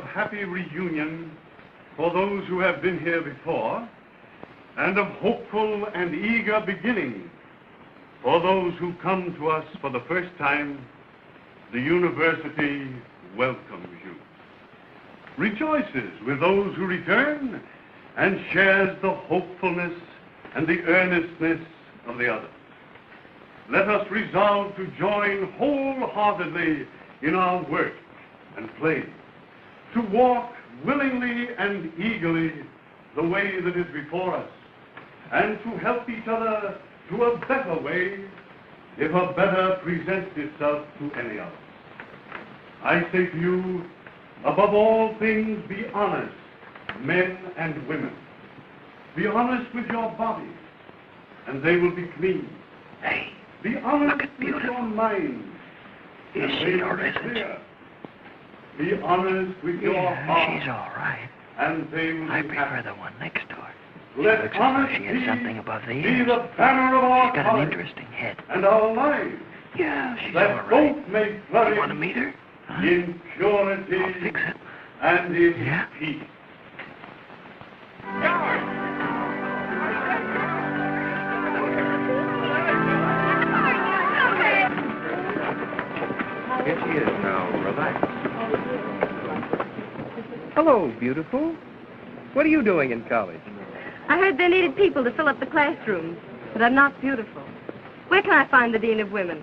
happy reunion for those who have been here before, and of hopeful and eager beginning for those who come to us for the first time, the university welcomes you, rejoices with those who return, and shares the hopefulness and the earnestness of the others. Let us resolve to join wholeheartedly in our work and play, to walk willingly and eagerly the way that is before us, and to help each other to a better way if a better presents itself to any of us. I say to you, above all things, be honest, men and women. Be honest with your bodies, and they will be clean. Hey, be honest look at with your minds, Is and she they or will be isn't clear. Be honest with your heart, she's all right. and they will I be prefer happy. the one next door. Let Looks as though honesty she has something above the be ears. the banner of our She's got an college interesting head. and our lives. Yeah, she's Let all right. both may You flourish want to meet her? Huh? in purity I'll fix it. and in Yeah? peace. Here she is now. Relax. Hello, beautiful. What are you doing in college? I heard they needed people to fill up the classrooms, but I'm not beautiful. Where can I find the Dean of Women?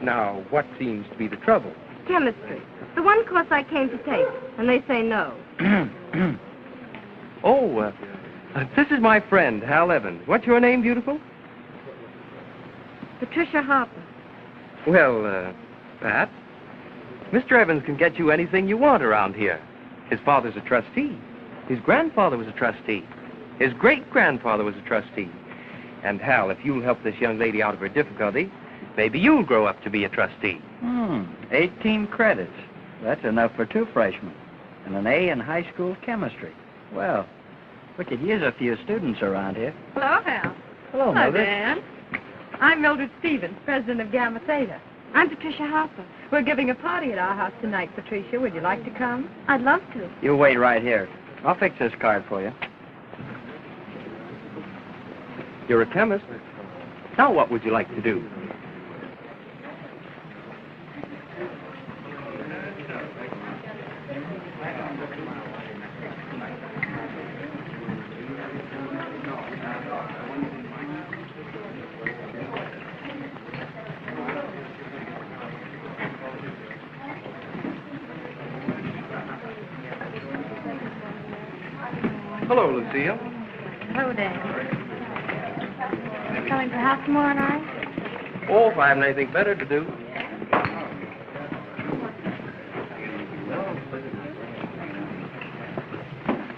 Now, what seems to be the trouble? Chemistry. The one course I came to take, and they say no. Oh, this is my friend, Hal Evans. What's your name, beautiful? Patricia Harper. Well, Pat, Mr. Evans can get you anything you want around here. His father's a trustee. His grandfather was a trustee. His great-grandfather was a trustee. And, Hal, if you'll help this young lady out of her difficulty, maybe you'll grow up to be a trustee. 18 credits. That's enough for 2 freshmen. And an A in high school chemistry. Well, we could use a few students around here. Hello, Hal. Hello, Mildred. Dan. I'm Mildred Stevens, president of Gamma Theta. I'm Patricia Harper. We're giving a party at our house tonight, Patricia. Would you like to come? I'd love to. You wait right here. I'll fix this card for you. You're a chemist. Now what would you like to do? Hello, Lucille. Hello, Dan. Coming for house tomorrow night? Oh, if I haven't anything better to do.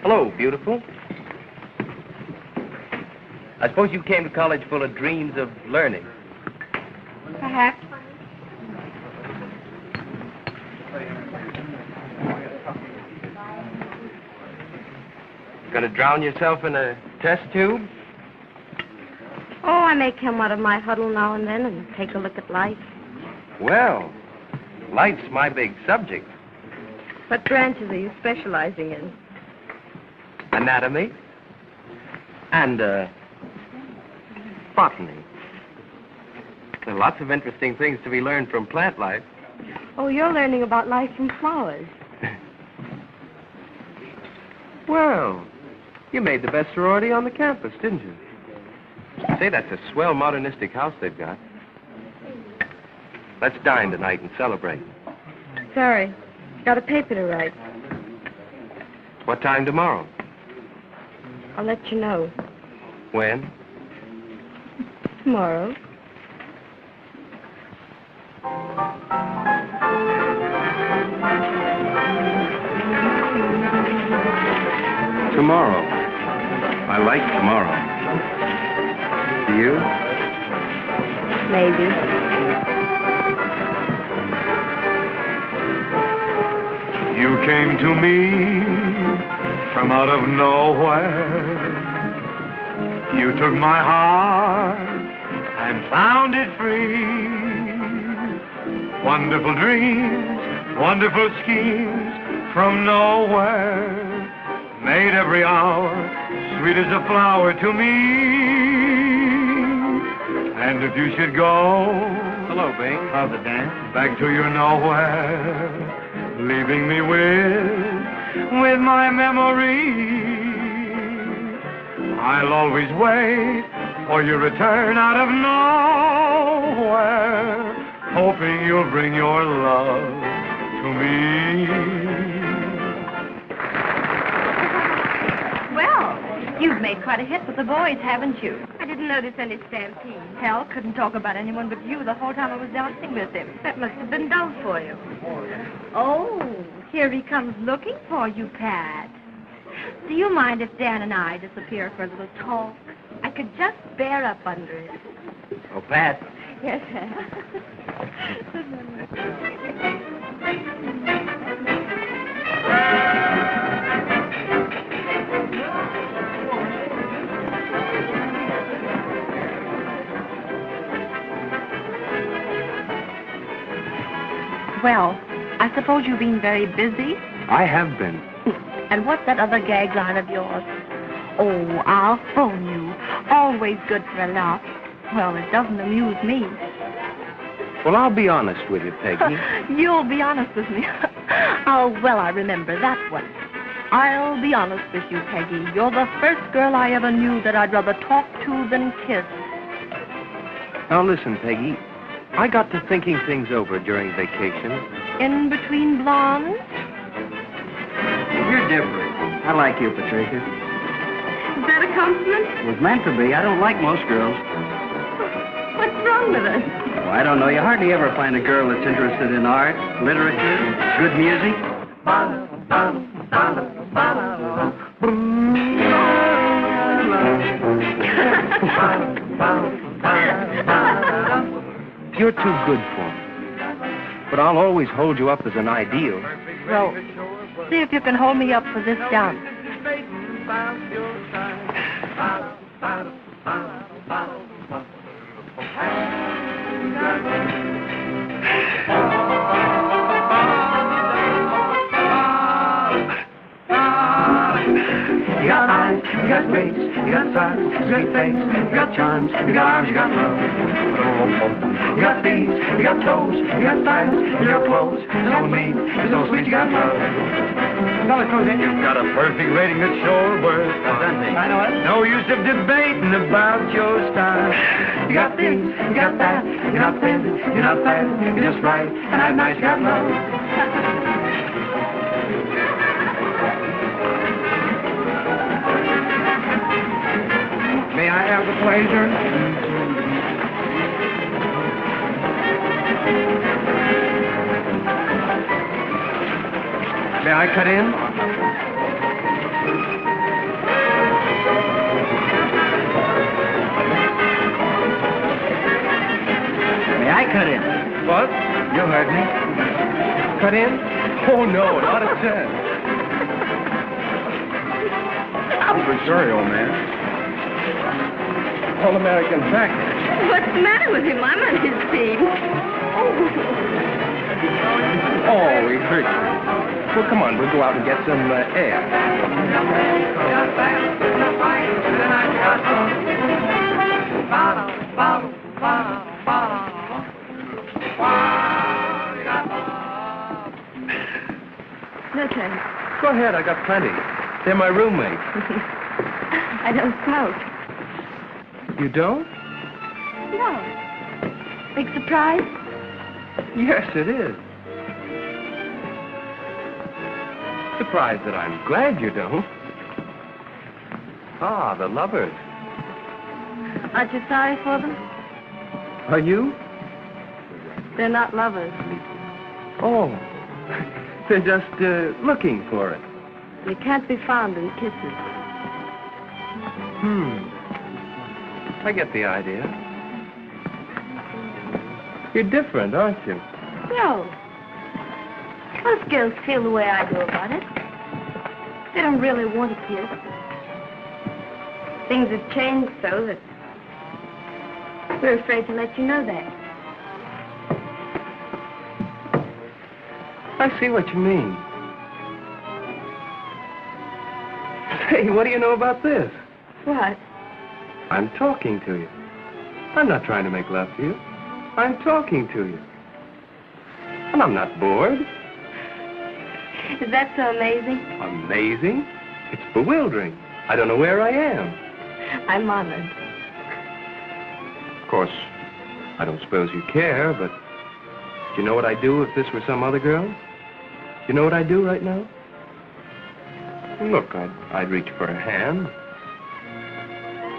Hello, beautiful. I suppose you came to college full of dreams of learning. Perhaps. Gonna drown yourself in a test tube? Oh, I may come out of my huddle now and then and take a look at life. Well, life's my big subject. What branches are you specializing in? Anatomy and botany. There are lots of interesting things to be learned from plant life. Oh, you're learning about life from flowers. Well, you made the best sorority on the campus, didn't you? Say, that's a swell modernistic house they've got. Let's dine tonight and celebrate. Sorry. Got a paper to write. What time tomorrow? I'll let you know. When? Tomorrow. Tomorrow. I like tomorrow. Do you? Maybe. You came to me from out of nowhere. You took my heart and found it free. Wonderful dreams, wonderful schemes, from nowhere, made every hour sweet as a flower to me. And if you should go, Hello, Bing. How's it, Dan? back to your nowhere, leaving me with my memory. I'll always wait for your return out of nowhere, hoping you'll bring your love to me. Well, you've made quite a hit with the boys, haven't you? I didn't notice any stampede. Hal couldn't talk about anyone but you the whole time I was dancing with him. That must have been dull for you. Oh, here he comes looking for you, Pat. Do you mind if Dan and I disappear for a little talk? I could just bear up under it. Oh, Pat. Yes, sir. Well, I suppose you've been very busy? I have been. And what's that other gag line of yours? Oh, I'll phone you. Always good for a laugh. Well, it doesn't amuse me. Well, I'll be honest with you, Peggy. You'll be honest with me. Oh, well, I remember that one. I'll be honest with you, Peggy. You're the first girl I ever knew that I'd rather talk to than kiss. Now, listen, Peggy. I got to thinking things over during vacation. In between blondes? You're different. I like you, Patricia. Is that a compliment? It was meant to be. I don't like most girls. What's wrong with us? Well, I don't know. You hardly ever find a girl that's interested in art, literature, good music. You're too good for me. But I'll always hold you up as an ideal. Well, see if you can hold me up for this dance. You got eyes, you got face, you got size, you got face, you got charms, you got arms, you got love. You got feet, you got toes, you got styles, you got clothes. No mean, there's no sweet, you got love. You've got a perfect rating that's sure worth presenting. I know it. No use of debating about your style. You got this, you got that, you're not thin, you're not fat, you're just right, and I'm nice, you got love. May I have the pleasure? May I cut in? May I cut in? What? You heard me. Cut in? Oh, no, not a chance. For sure, old man. All-American package. What's the matter with him? I'm on his team. Oh, he hurt you. Well, come on, we'll go out and get some air. No thanks. Go ahead, I got plenty. They're my roommates. I don't smoke. You don't? No. Big surprise? Yes, it is. Surprised that I'm glad you don't. Ah, the lovers. Aren't you sorry for them? Are you? They're not lovers. Oh, they're just looking for it. You can't be fond in kisses. I get the idea. You're different, aren't you? No. Most girls feel the way I do about it. They don't really want a kiss. Things have changed so that we're afraid to let you know that. I see what you mean. Hey, what do you know about this? What? I'm talking to you. I'm not trying to make love to you. I'm talking to you. And I'm not bored. Is that so amazing? Amazing? It's bewildering. I don't know where I am. I'm honored. Of course, I don't suppose you care, but do you know what I'd do if this were some other girl? Do you know what I'd do right now? Look, I'd reach for a hand.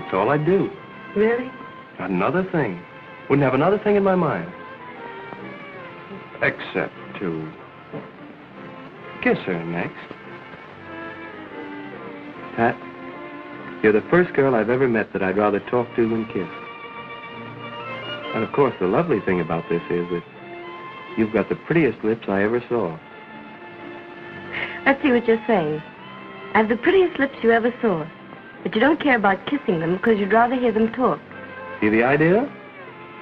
That's all I'd do. Really? Not another thing. Wouldn't have another thing in my mind. Except to kiss her next. Pat, you're the first girl I've ever met that I'd rather talk to than kiss. And of course, the lovely thing about this is that you've got the prettiest lips I ever saw. I see what you're saying. I have the prettiest lips you ever saw. But you don't care about kissing them because you'd rather hear them talk. See the idea?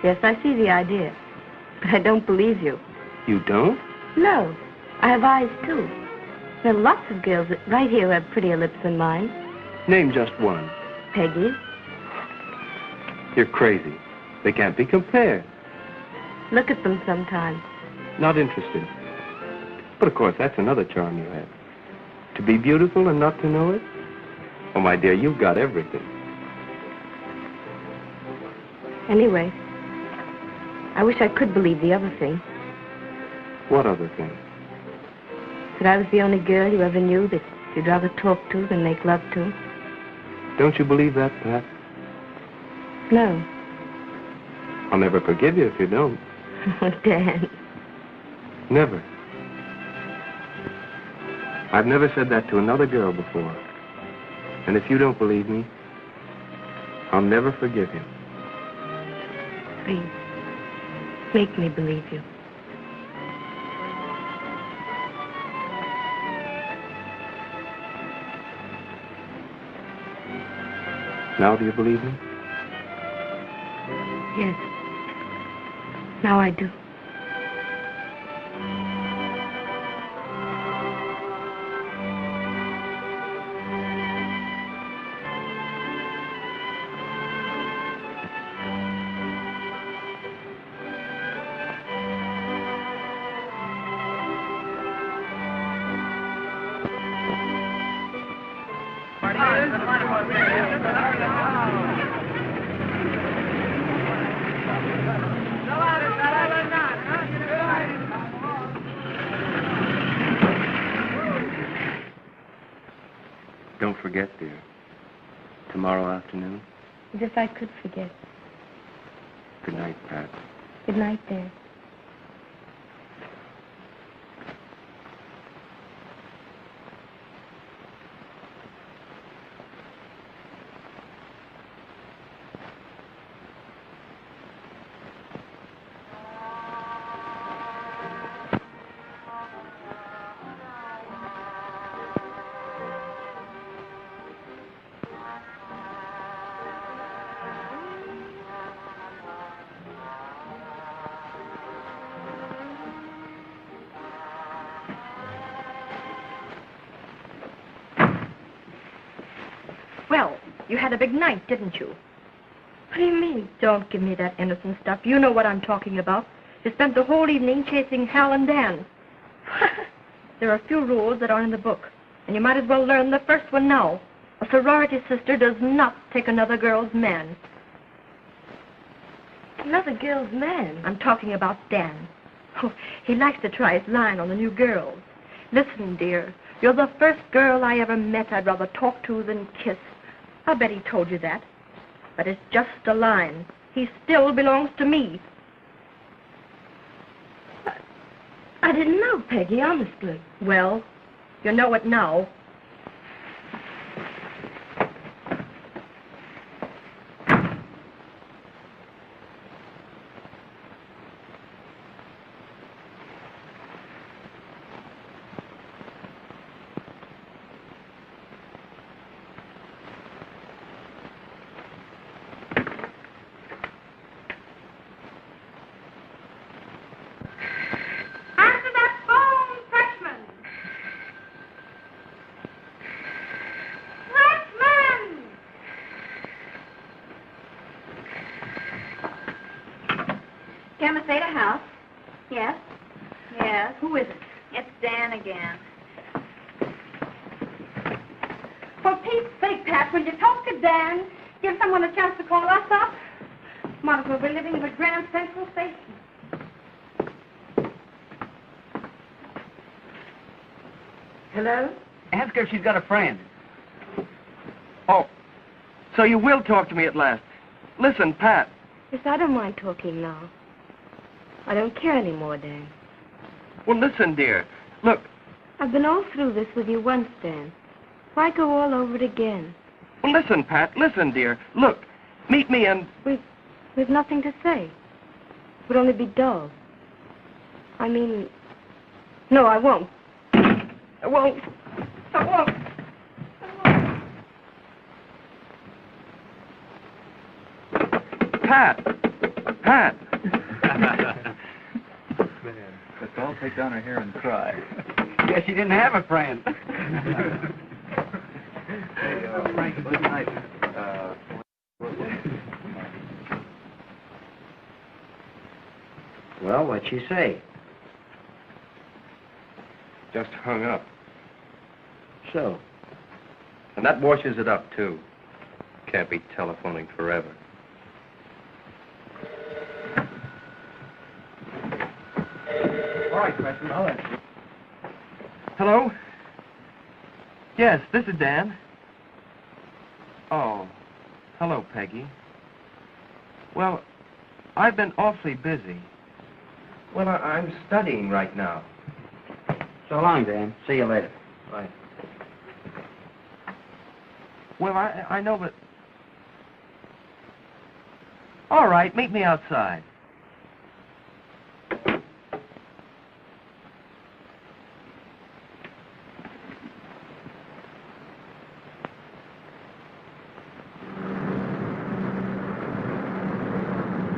Yes, I see the idea. But I don't believe you. You don't? No. I have eyes, too. There are lots of girls right here who have prettier lips than mine. Name just one. Peggy. You're crazy. They can't be compared. Look at them sometime. Not interested. But of course, that's another charm you have. To be beautiful and not to know it? Oh, my dear, you've got everything. Anyway, I wish I could believe the other thing. What other thing? That I was the only girl you ever knew that you'd rather talk to than make love to. Don't you believe that, Pat? No. I'll never forgive you if you don't. Oh, Dan. Never. I've never said that to another girl before. And if you don't believe me, I'll never forgive you. Please, make me believe you. Now do you believe me? Yes. Now I do. Don't forget, dear. Tomorrow afternoon. As if I could forget. Good night, Pat. Good night, Dan. Well, you had a big night, didn't you? What do you mean? Don't give me that innocent stuff. You know what I'm talking about. You spent the whole evening chasing Hal and Dan. There are a few rules that are in the book, and you might as well learn the first one now. A sorority sister does not take another girl's man. Another girl's man? I'm talking about Dan. Oh, he likes to try his line on the new girls. Listen, dear, you're the first girl I ever met I'd rather talk to than kiss. I'll bet he told you that. But it's just a line. He still belongs to me. I didn't know, Peggy, honestly. Well, you know it now. Camaseda House. Yes? Yes. Who is it? It's Dan again. For Pete's sake, Pat, will you talk to Dan? Give someone a chance to call us up? Might as well be living in the Grand Central Station. Hello? Ask her if she's got a friend. Oh, so you will talk to me at last. Listen, Pat. Yes, I don't mind talking now. I don't care anymore, Dan. Well, listen, dear. Look, I've been all through this with you once, Dan. Why go all over it again? well, listen, Pat. Listen, dear. Look, meet me and... We've nothing to say. It would only be dull. I mean... No, I won't. I won't. I won't. Pat. Pat. Let's all take down her hair and cry. Guess she didn't have a friend. Hey, Frank, good night. Well, what'd she say? Just hung up. So? And that washes it up, too. Can't be telephoning forever. All right, Preston, I'll answer. Hello? Yes, this is Dan. Oh, hello, Peggy. Well, I've been awfully busy. Well, I'm studying right now. So long, Dan. See you later. Bye. Well, I know, but... All right, meet me outside.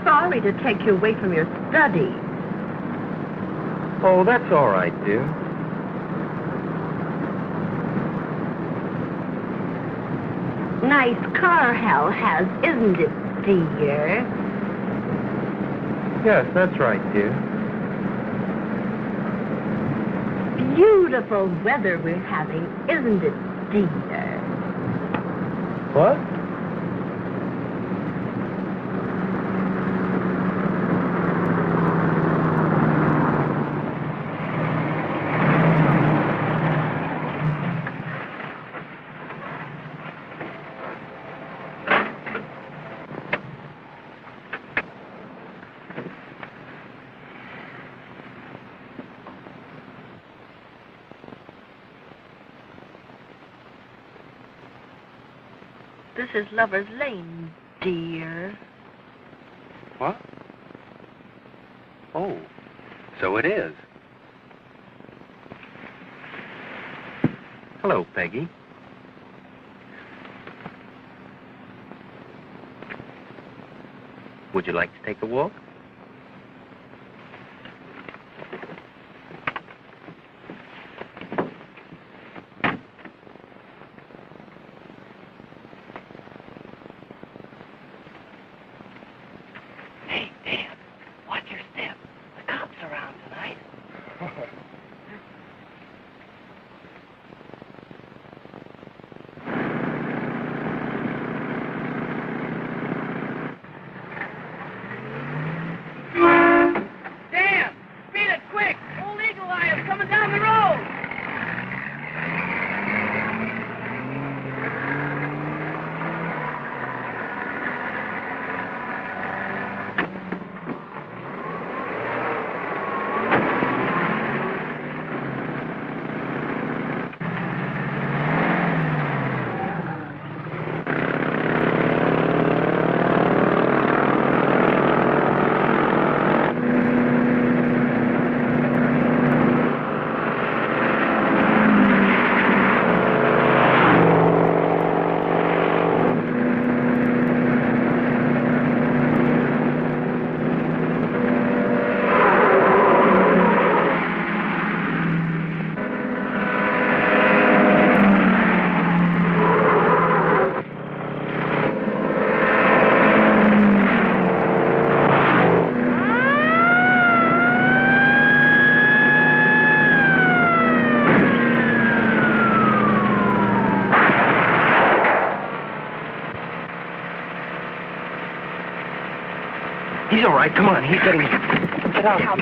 Sorry to take you away from your study. Oh, that's all right, dear. Nice car Hal has, isn't it, dear? Yes, that's right, dear. Beautiful weather we're having, isn't it, dear? What? This is Lover's Lane, dear. What? Oh, so it is. Hello, Peggy. Would you like to take a walk? Hey, Dan, watch your step. The cops are around tonight. He's all right. Come on. He's getting... Get out.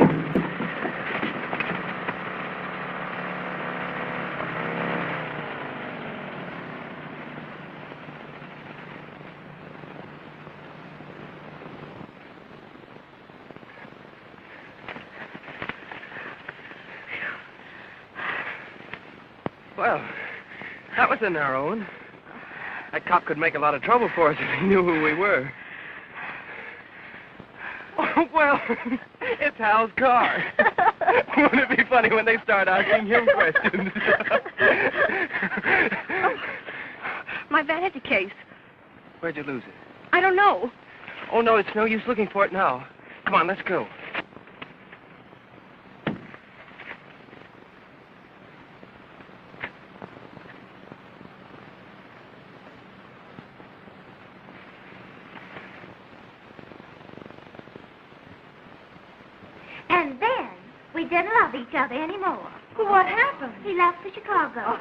Well, that was a narrow one. That cop could make a lot of trouble for us if he knew who we were. Oh, well, it's Hal's car. Wouldn't it be funny when they start asking him questions? My vanity case. Where'd you lose it? I don't know. Oh, no, it's no use looking for it now. Come on, let's go. And then we didn't love each other anymore. What happened? He left for Chicago.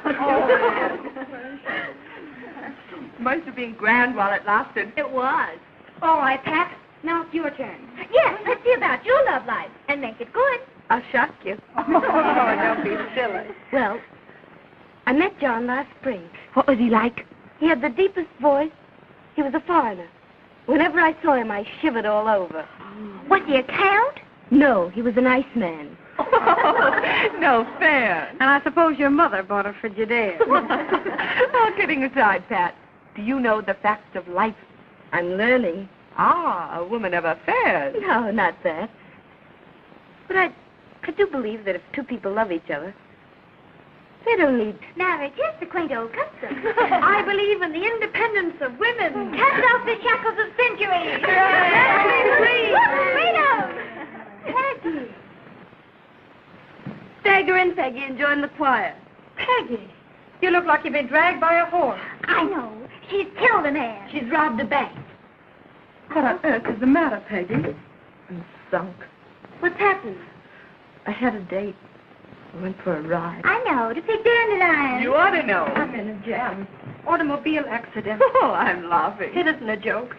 Must have been grand while it lasted. It was. All right, Pat. Now it's your turn. Yes, let's see about your love life and make it good. I'll shock you. Oh, don't be silly. Well, I met John last spring. What was he like? He had the deepest voice. He was a foreigner. Whenever I saw him, I shivered all over. Was he a count? No, he was a nice man. No fair. And I suppose your mother bought a Frigidaire. All kidding aside, Pat, do you know the facts of life? I'm learning. Ah, a woman of affairs. No, not that. But I do believe that if two people love each other, they don't need... Marriage is the quaint old custom. I believe in the independence of women. Cast off the shackles of centuries. Freedom! Peggy! Stagger in, Peggy, and join the choir. Peggy, you look like you've been dragged by a horse. I know. She's killed a man. She's robbed a bank. What on earth is the matter, Peggy? I'm sunk. What's happened? I had a date. I went for a ride. I know, to pick dandelions. You ought to know. I'm in a jam. Automobile accident. Oh, I'm laughing. It isn't a joke.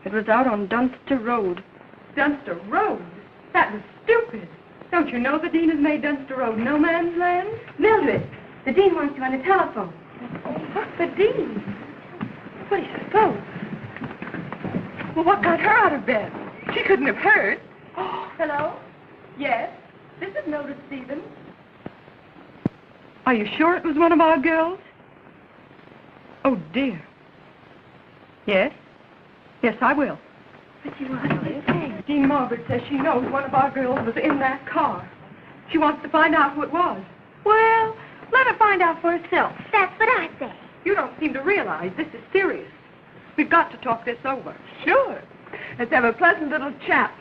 It was out on Dunster Road. Dunster Road? That was stupid. Don't you know the Dean has made Dunster Road no man's land? Mildred, the Dean wants you on the telephone. What's the Dean? What do you suppose? Well, what got her out of bed? She couldn't have heard. Hello? Yes? This is Mildred Stevens. Are you sure it was one of our girls? Oh, dear. Yes? Yes, I will. What do you want to say? Dean Margaret says she knows one of our girls was in that car. She wants to find out who it was. Well, let her find out for herself. That's what I say. You don't seem to realize this is serious. We've got to talk this over. Sure. Let's have a pleasant little chat.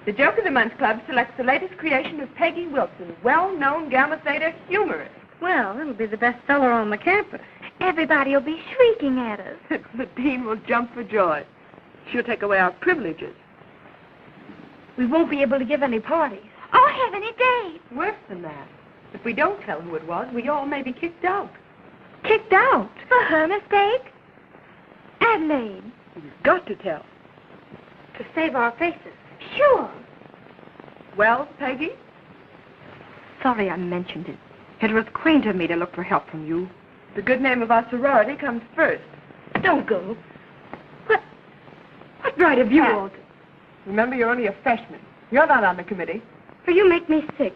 The Joke of the Month Club selects the latest creation of Peggy Wilson, well-known Gamma Theta humorist. Well, it'll be the best seller on the campus. Everybody will be shrieking at us. The Dean will jump for joy. She'll take away our privileges. We won't be able to give any parties. Oh, heavenly days. Worse than that. If we don't tell who it was, we all may be kicked out. Kicked out. For her mistake? Adelaide. You've got to tell. To save our faces. Sure. Well, Peggy? Sorry I mentioned it. It was quaint of me to look for help from you. The good name of our sorority comes first. Don't go. What right have you Pat. all to... Remember, you're only a freshman. You're not on the committee. For you make me sick.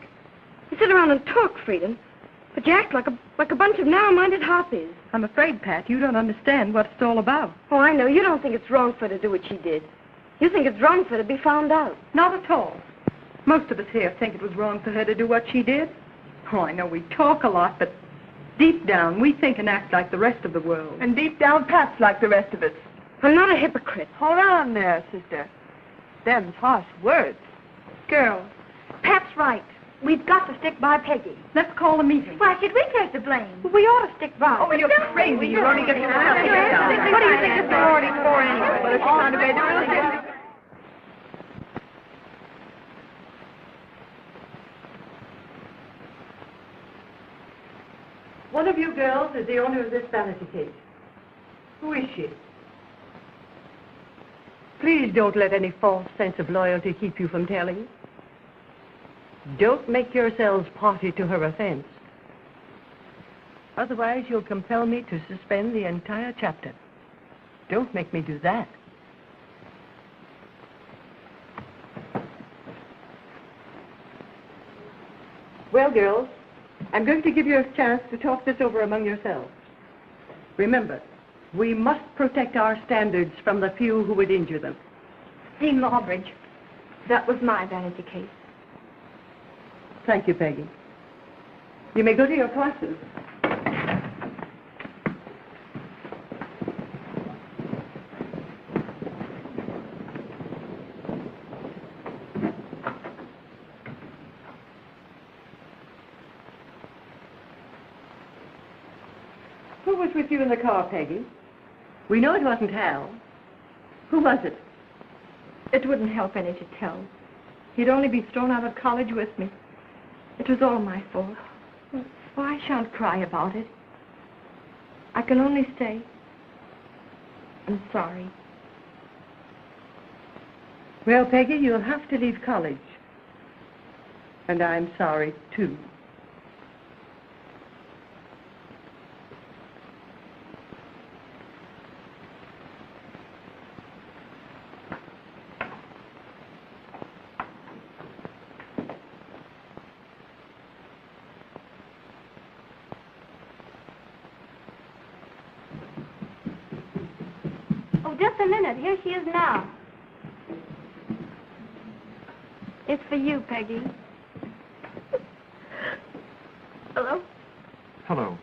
You sit around and talk freedom, but you act like a bunch of narrow-minded harpies. I'm afraid, Pat, you don't understand what it's all about. Oh, I know. You don't think it's wrong for her to do what she did. You think it's wrong for her to be found out. Not at all. Most of us here think it was wrong for her to do what she did. Oh, I know we talk a lot, but deep down, we think and act like the rest of the world. And deep down, Pat's like the rest of us. I'm not a hypocrite. Hold on there, sister. Them's harsh words. Girls, Pat's right. We've got to stick by Peggy. Let's call a meeting. Why should we take the blame? We ought to stick by. Oh, you're crazy. You're only getting yourself taken down. What do you think this sorority's for anyway? Well, if you're trying to be real, one of you girls is the owner of this vanity case. Who is she? Please don't let any false sense of loyalty keep you from telling. Don't make yourselves party to her offense. Otherwise, you'll compel me to suspend the entire chapter. Don't make me do that. Well, girls, I'm going to give you a chance to talk this over among yourselves. Remember, we must protect our standards from the few who would injure them. See, Marbridge, that was my vanity case. Thank you, Peggy. You may go to your classes. Who was with you in the car, Peggy? We know it wasn't Hal. Who was it? It wouldn't help any to tell. He'd only be thrown out of college with me. It was all my fault. Oh, I shan't cry about it. I can only say, I'm sorry. Well, Peggy, you'll have to leave college. And I'm sorry, too. Oh, just a minute. Here she is now. It's for you, Peggy. Hello? Hello.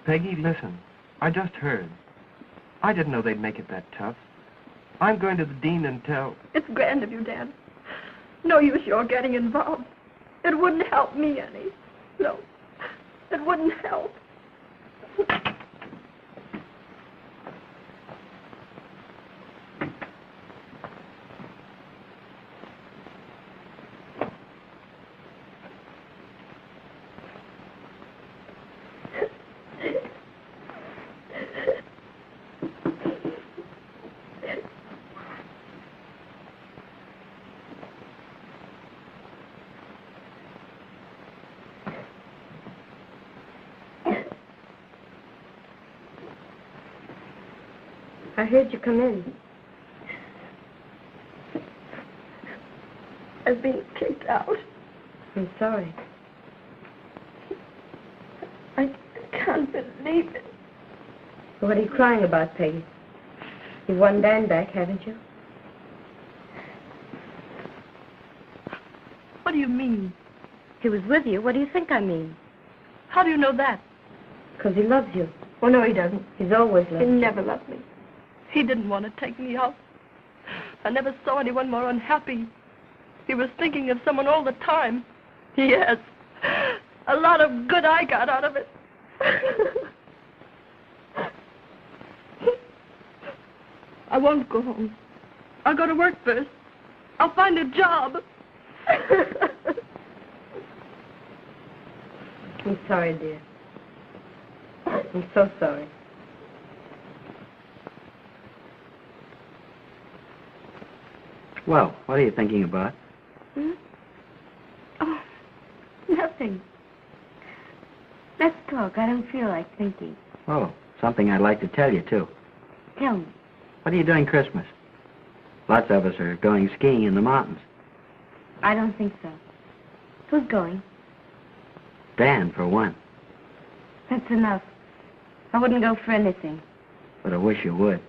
Peggy, listen. I just heard. I didn't know they'd make it that tough. I'm going to the dean and tell... It's grand of you, Dad. No use your getting involved. It wouldn't help me any. No, it wouldn't help. I heard you come in. I've been kicked out. I'm sorry. I can't believe it. What are you crying about, Peggy? You've won Dan back, haven't you? What do you mean? He was with you. What do you think I mean? How do you know that? Because he loves you. Oh, no, he doesn't. He's always He loved you. never loved me. He didn't want to take me out. I never saw anyone more unhappy. He was thinking of someone all the time. Yes. A lot of good I got out of it. I won't go home. I'll go to work first. I'll find a job. I'm sorry, dear. I'm so sorry. Well, what are you thinking about? Hmm? Oh, nothing. Let's talk. I don't feel like thinking. Oh, something I'd like to tell you, too. Tell me. What are you doing Christmas? Lots of us are going skiing in the mountains. I don't think so. Who's going? Dan, for one. That's enough. I wouldn't go for anything. But I wish you would.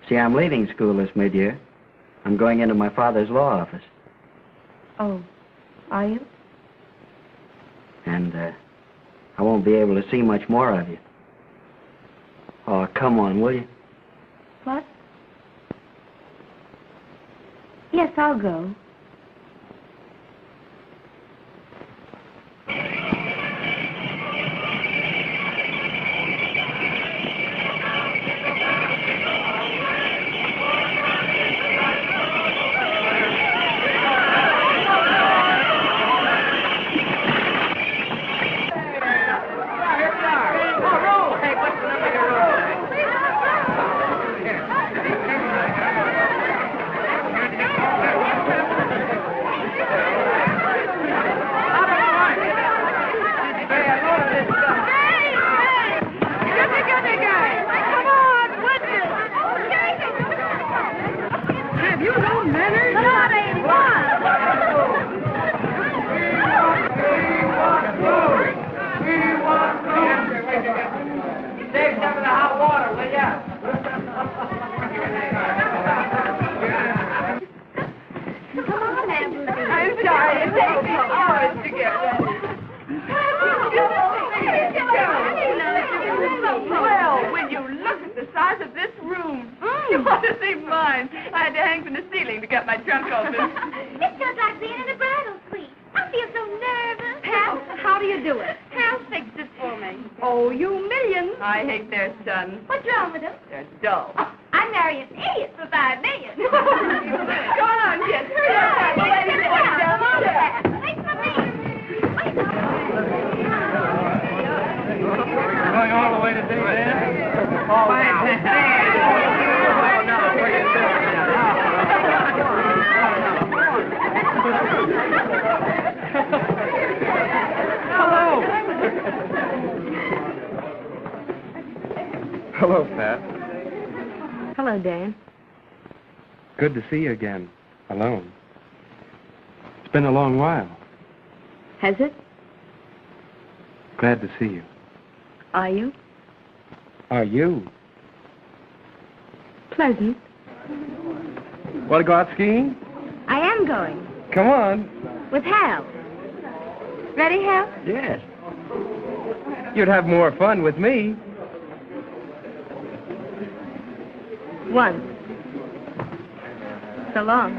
See, I'm leaving school this mid-year. I'm going into my father's law office. Oh, are you? And, I won't be able to see much more of you. Oh, come on, will you? What? Yes, I'll go. Come on, Emily. I'm sorry to take these hours together. Well, when you look at the size of this room, you ought to see mine. I had to hang from the ceiling to get my trunk open. It's just like being in a bridal suite. I feel so nervous. Pat, how do you do it? Hal fixed it for me. Oh, you millions. I hate their sons. What's wrong with them? They're dull. I'd marry an idiot for $5 million. Go on, kids. Hurry up. Come on, Pat. Wait for me. Wait for me. Going all the way to Dan? Oh, Hello, Pat. Hello, Dan. Good to see you again. Alone. It's been a long while. Has it? Glad to see you. Are you? Are you? Pleasant. Want to go out skiing? I am going. Come on. With Hal. Ready, Hal? Yes. You'd have more fun with me. One. So long.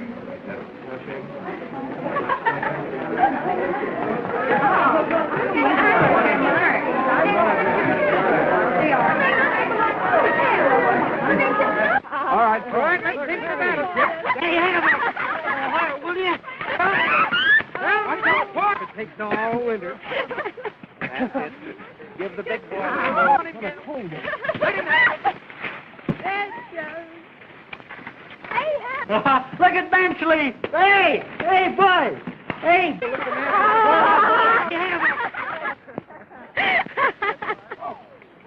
All right, let's think about it. Hey, hang on. Will you? It takes all winter. That's it. Give the big boy a Wait a minute. Look at Benchley. Hey, boys. Hey.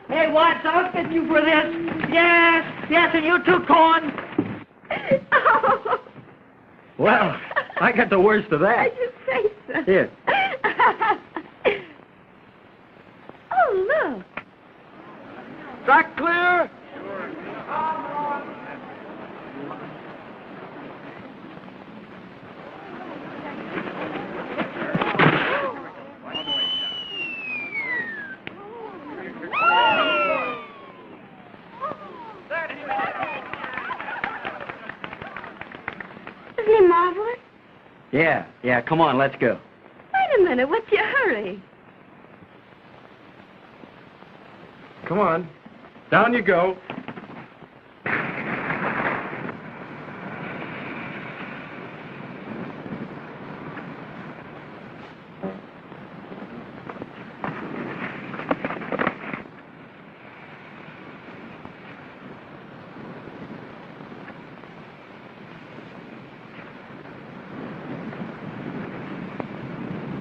Hey, Watts, I'll fit you for this. Yes, and you too, Corn. Well, I got the worst of that. I just say so. Here. Oh, look. Track clear. Isn't he marvelous? Yeah, come on, let's go. Wait a minute. What's your hurry? Come on. Down you go.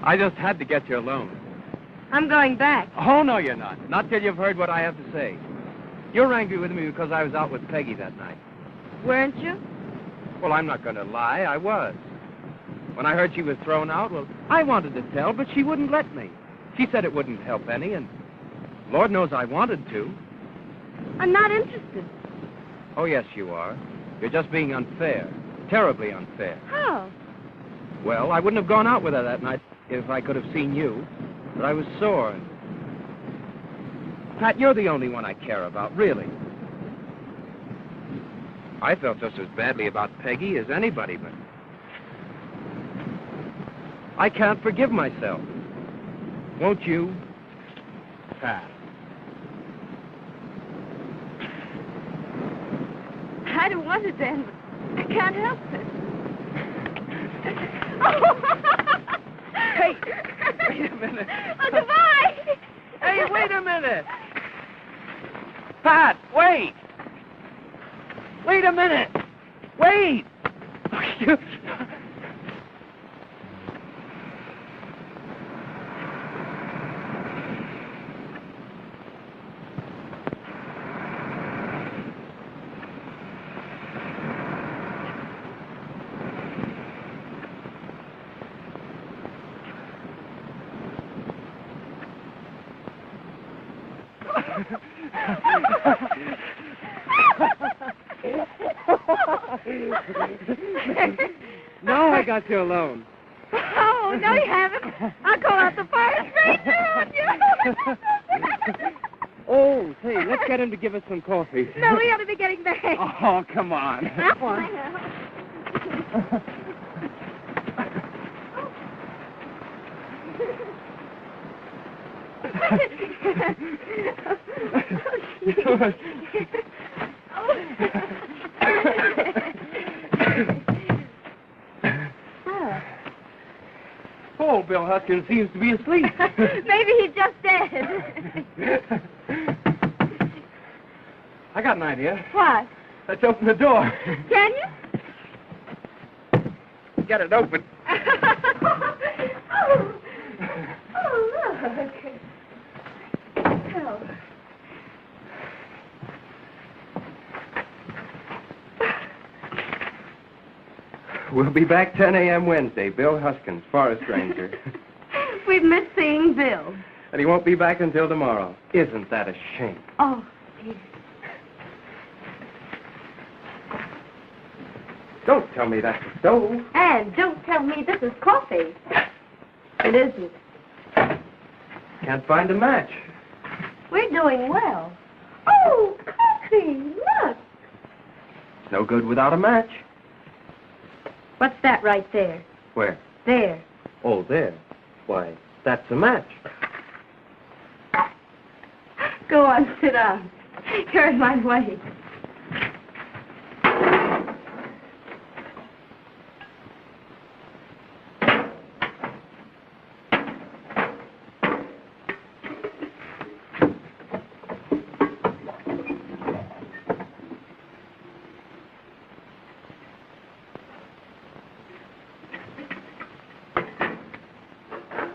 I just had to get you alone. I'm going back. Oh, no, you're not. Not till you've heard what I have to say. You're angry with me because I was out with Peggy that night. Weren't you? Well, I'm not going to lie. I was. When I heard she was thrown out, well, I wanted to tell, but she wouldn't let me. She said it wouldn't help any, and Lord knows I wanted to. I'm not interested. Oh, yes, you are. You're just being unfair. Terribly unfair. How? Well, I wouldn't have gone out with her that night if I could have seen you. But I was sore. Pat, you're the only one I care about, really. I felt just as badly about Peggy as anybody, but I can't forgive myself. Won't you, Pat? I don't want to, Dan, but I can't help it. Hey, wait a minute. Oh, goodbye. Hey, wait a minute. Pat, wait. Wait a minute. Wait. Now I got you alone. Oh, no, you haven't. I'll call out the fire straight on you. Oh, say, let's get him to give us some coffee. No, we ought to be getting back. Oh, come on. Oh, Bill Huskins seems to be asleep. Maybe he just dead. I got an idea. What? Let's open the door. Can you? Get it open. Look. Oh. We'll be back 10 a.m. Wednesday. Bill Huskins, forest ranger. We've missed seeing Bill. And he won't be back until tomorrow. Isn't that a shame? Oh, dear. Don't tell me that's the stove. And don't tell me this is coffee. It isn't. Can't find a match. We're doing well. Oh, coffee, look. It's no good without a match. What's that right there? Where? There. Oh, there. Why, that's a match. Go on, sit down. You're in my way.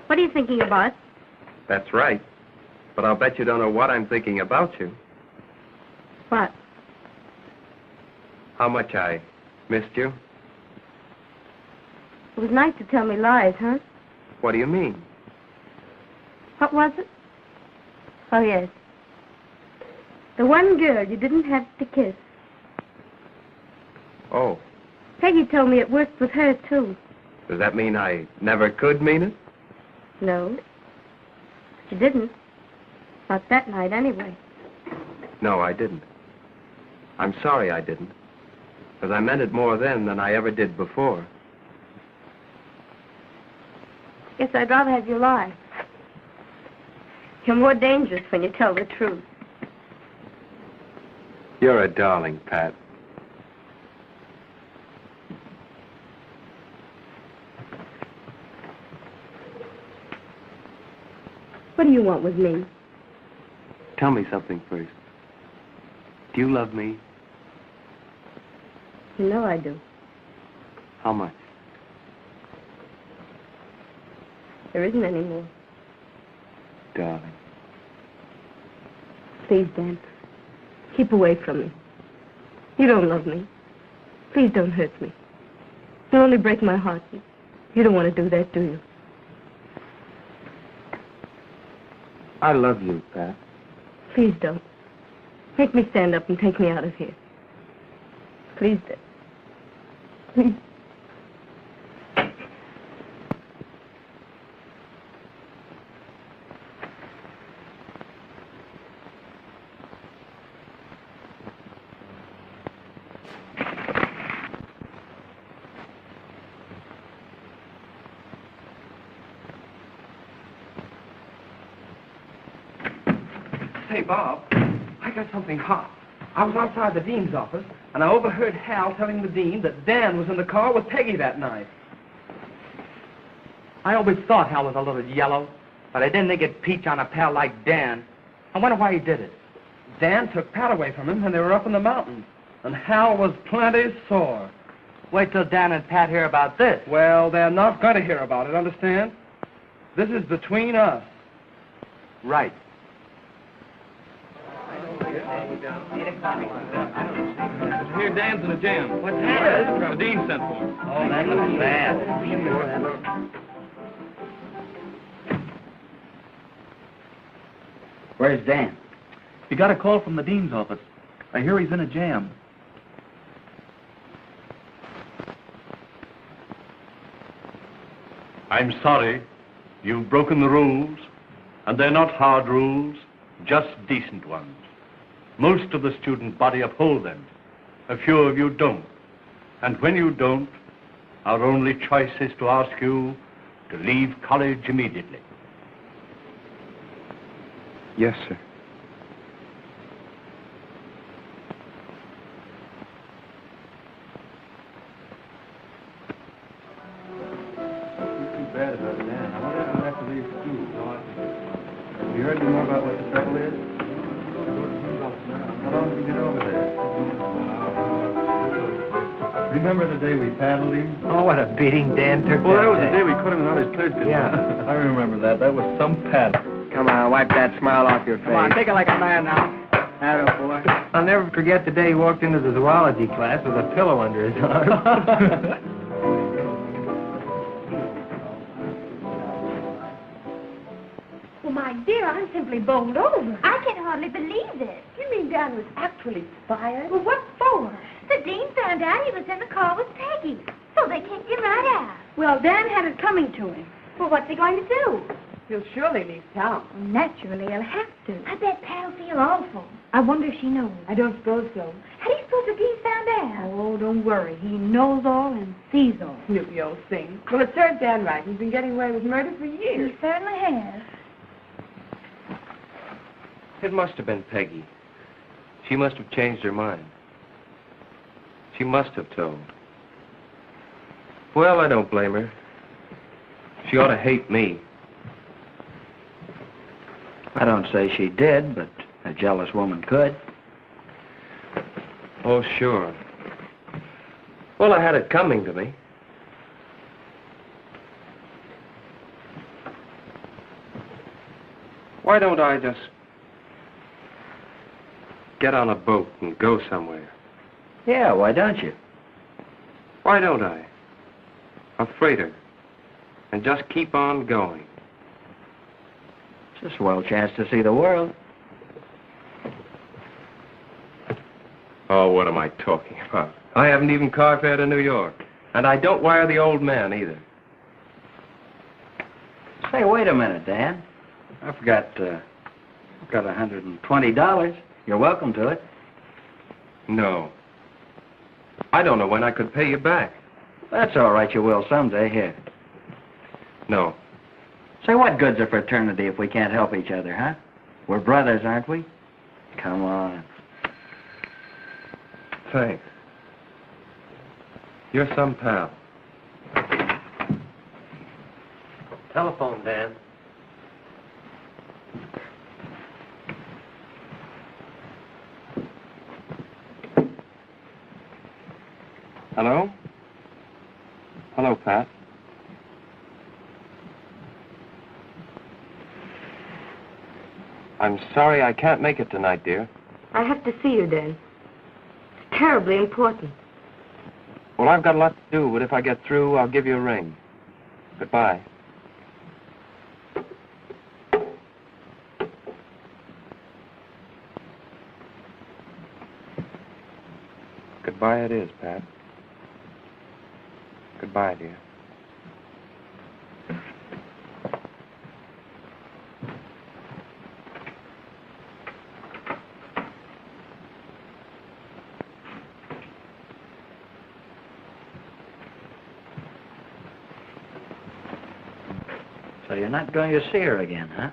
What are you thinking about? That's right. But I'll bet you don't know what I'm thinking about you. What? How much I missed you. It was nice to tell me lies, huh? What do you mean? What was it? Oh, yes. The one girl you didn't have to kiss. Oh, Peggy told me it worked with her, too. does that mean I never could mean it? No. She didn't. Not that night, anyway. No, I didn't. I'm sorry I didn't. Because I meant it more then than I ever did before. Guess I'd rather have you lie. You're more dangerous when you tell the truth. You're a darling, Pat. What do you want with me? Tell me something first. Do you love me? You know I do. How much? There isn't any more. Darling. Please, Dan. Keep away from me. You don't love me. Please don't hurt me. You'll only break my heart. You don't want to do that, do you? I love you, Pat. Please don't. Make me stand up and take me out of here. Please, Dan. Please. Say, Bob, I got something hot. I was outside the dean's office, and I overheard Hal telling the dean that Dan was in the car with Peggy that night. I always thought Hal was a little yellow, but I didn't think it'd peach on a pal like Dan. I wonder why he did it. Dan took Pat away from him when they were up in the mountains, and Hal was plenty sore. Wait till Dan and Pat hear about this. Well, they're not going to hear about it, understand? This is between us. Right. Here, Dan's in a jam. What's that? The dean sent for him. Oh, that looks bad. Where's Dan? He got a call from the dean's office. I hear he's in a jam. I'm sorry. You've broken the rules, and they're not hard rules, just decent ones. Most of the student body uphold them. A few of you don't. And when you don't, our only choice is to ask you to leave college immediately. Yes, sir. Too bad about it, Dan. I wonder if I'll have to leave school. Have you heard any more about what the trouble is? How long did you get over there? Remember the day we paddled him? Oh, what a beating Dan took Well, that was day. the day we caught him in all his cleared. Yeah. I remember that. That was some paddle. Come on, wipe that smile off your face. Come on, take it like a man now. Atta boy. I'll never forget the day he walked into the zoology class with a pillow under his arm. Well, my dear, I'm simply bowled over. I can hardly believe it. You mean Dan was actually fired? Well, what for? The dean found out he was in the car with Peggy, so they kicked him right out. Well, Dan had it coming to him. Well, what's he going to do? He'll surely leave town. Well, naturally, he'll have to. I bet Pat'll feel awful. I wonder if she knows. I don't suppose so. How do you suppose the dean found out? Oh, don't worry. He knows all and sees all. Snoopy old thing. Well, it served Dan right. He's been getting away with murder for years. He certainly has. It must have been Peggy. She must have changed her mind. She must have told. Well, I don't blame her. She ought to hate me. I don't say she did, but a jealous woman could. Oh, sure. Well, I had it coming to me. Why don't I just get on a boat and go somewhere? Yeah, why don't you? Why don't I? A freighter. And just keep on going. It's a swell chance to see the world. Oh, what am I talking about? I haven't even car fare to New York. And I don't wire the old man either. Say, wait a minute, Dan. I forgot, I've got $120. You're welcome to it. No. I don't know when I could pay you back. That's all right, you will someday. Here. No. Say, what good's a fraternity if we can't help each other, huh? We're brothers, aren't we? Come on. Thanks. You're some pal. Telephone, Dan. Hello? Hello, Pat. I'm sorry I can't make it tonight, dear. I have to see you, Dan. It's terribly important. Well, I've got a lot to do, but if I get through, I'll give you a ring. Goodbye. Goodbye it is, Pat. Goodbye, dear. So you're not going to see her again, huh?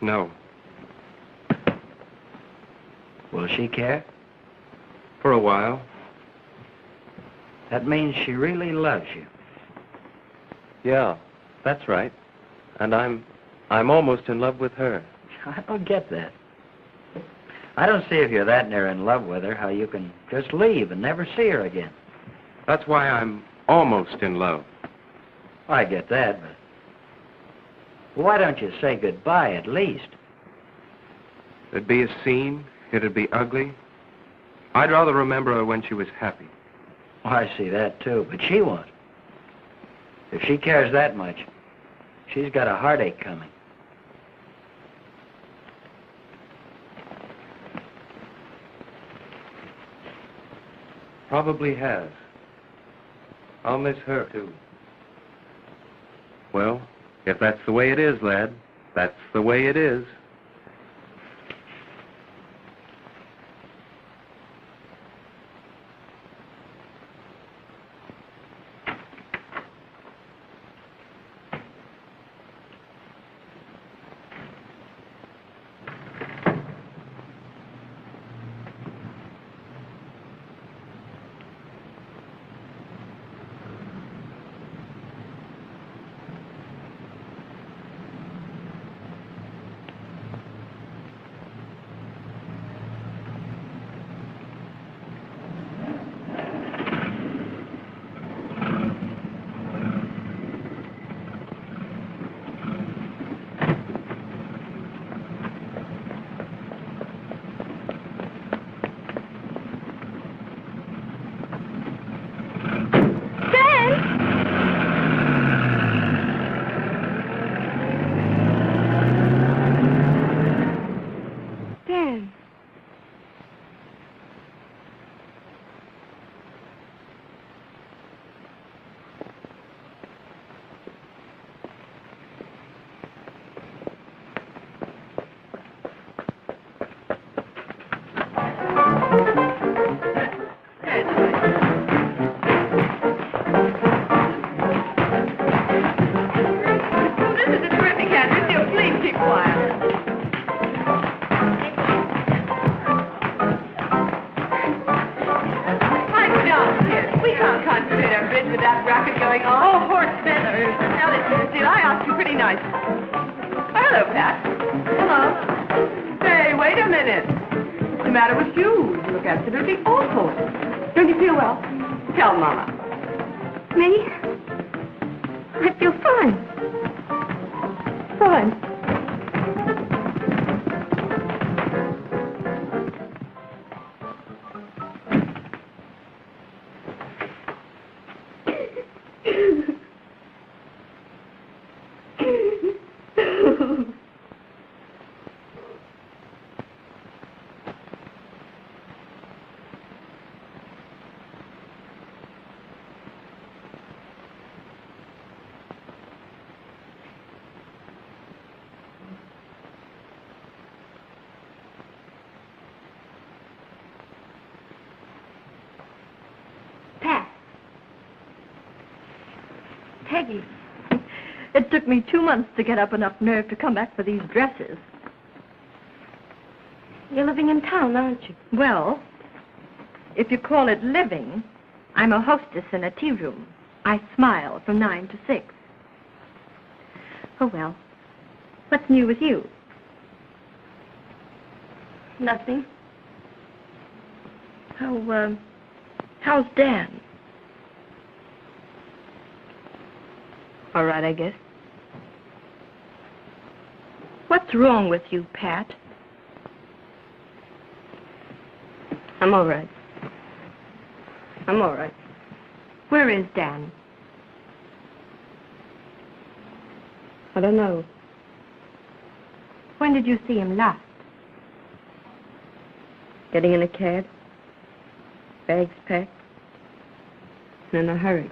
No. Will she care? For a while. That means she really loves you. Yeah, that's right. And I'm almost in love with her. I don't get that. I don't see if you're that near in love with her, how you can just leave and never see her again. That's why I'm almost in love. I get that, but why don't you say goodbye at least? It'd be a scene. It'd be ugly. I'd rather remember her when she was happy. Well, I see that too, but she won't. If she cares that much, she's got a heartache coming. Probably has. I'll miss her, too. Well, if that's the way it is, lad, that's the way it is. Peggy, it took me 2 months to get up enough nerve to come back for these dresses. You're living in town, aren't you? Well, if you call it living, I'm a hostess in a tea room. I smile from 9 to 6. Oh, well, what's new with you? Nothing. How's Dan? All right, I guess. What's wrong with you, Pat? I'm all right. I'm all right. Where is Dan? I don't know. When did you see him last? Getting in a cab. Bags packed. And in a hurry.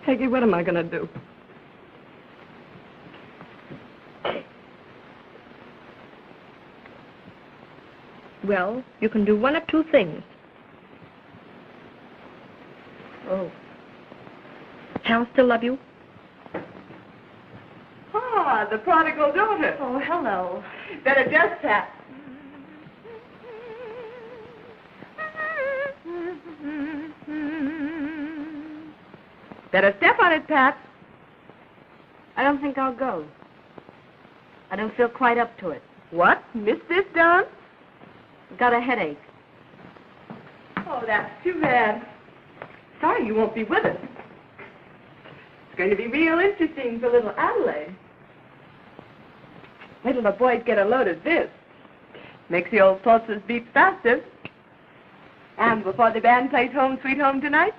Peggy, what am I going to do? Well, you can do one of two things. Oh. Hal still love you? Ah, the prodigal daughter. Oh, hello. Better just Pat. Better step on it, Pat. I don't think I'll go. I don't feel quite up to it. What? Missed this dance? Got a headache. Oh, that's too bad. Sorry you won't be with us. It's going to be real interesting for little Adelaide. Wait till the boys get a load of this. Makes the old pulses beat faster. And before the band plays Home Sweet Home tonight,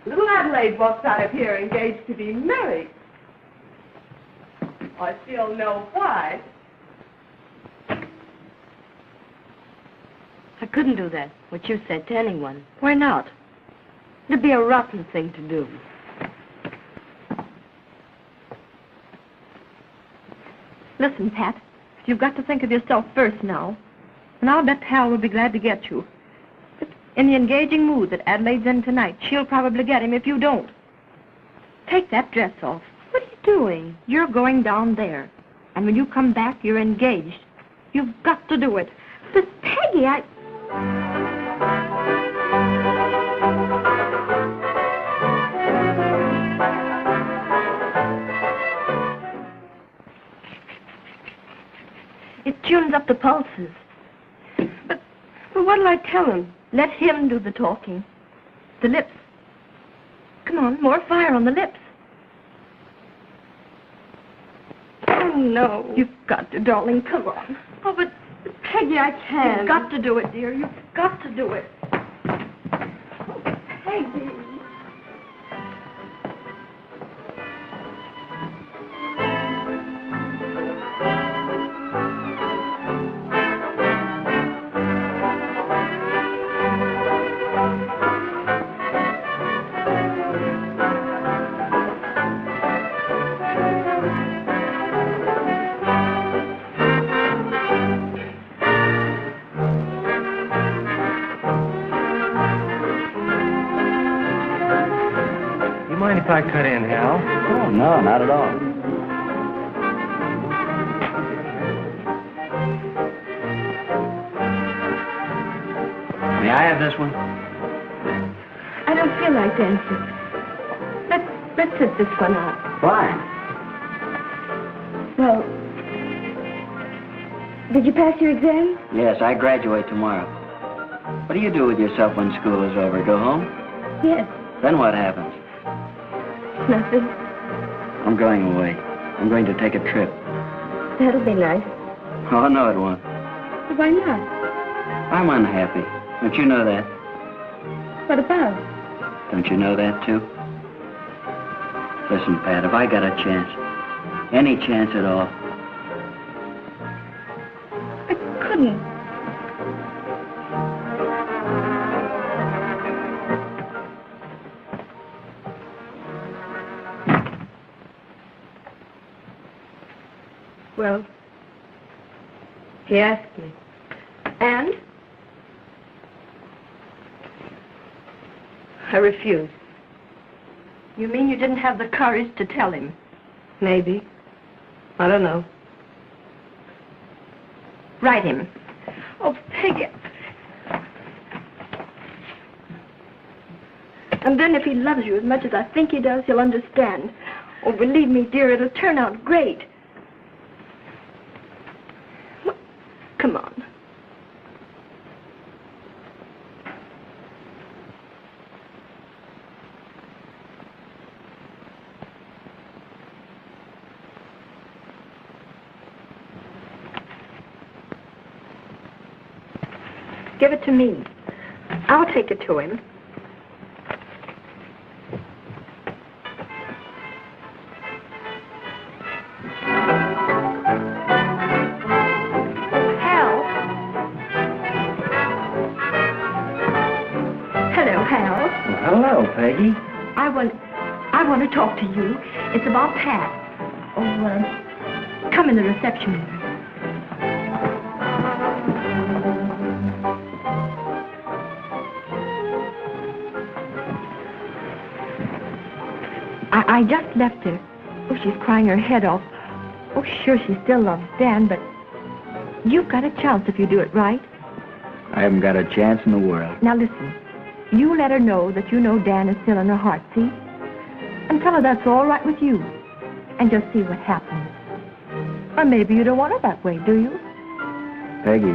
little Adelaide walks out of here engaged to be married. I still know why. I couldn't do that, what you said, to anyone. Why not? It'd be a rotten thing to do. Listen, Pat, you've got to think of yourself first now. And I'll bet Hal will be glad to get you. But in the engaging mood that Adelaide's in tonight, she'll probably get him if you don't. Take that dress off. What are you doing? You're going down there. And when you come back, you're engaged. You've got to do it. But Peggy, It tunes up the pulses. But what'll I tell him? Let him do the talking. The lips. Come on, more fire on the lips. Oh, no. You've got to, darling. Come on. Oh, but Peggy, I can't. You've got to do it, dear. You've got to do it. Peggy. Mind if I cut in, Hal? Oh, no, not at all. May I have this one? I don't feel like dancing. Let's sit this one out. Fine. Well, did you pass your exam? Yes, I graduate tomorrow. What do you do with yourself when school is over? Go home? Yes. Then what happens? Nothing. I'm going away. I'm going to take a trip. That'll be nice. Oh, no, it won't. Why not? I'm unhappy. Don't you know that? What about? Don't you know that, too? Listen, Pat, if I got a chance, any chance at all, I couldn't. Well, He asked me. and? I refused. You mean you didn't have the courage to tell him? Maybe. I don't know. Write him. Oh, Peggy. And then if he loves you as much as I think he does, he'll understand. Oh, believe me, dear, it'll turn out great. Come on. Give it to me. I'll take it to him. Hal. Hello, Hal. Well, hello, Peggy. I want to talk to you. It's about Pat. Oh, come in the reception room. I just left her. Oh, she's crying her head off. Oh, sure, she still loves Dan, but you've got a chance if you do it right. I haven't got a chance in the world. Now, listen. You let her know that you know Dan is still in her heart, see? And tell her that's all right with you. And just see what happens. Or maybe you don't want her that way, do you? Peggy,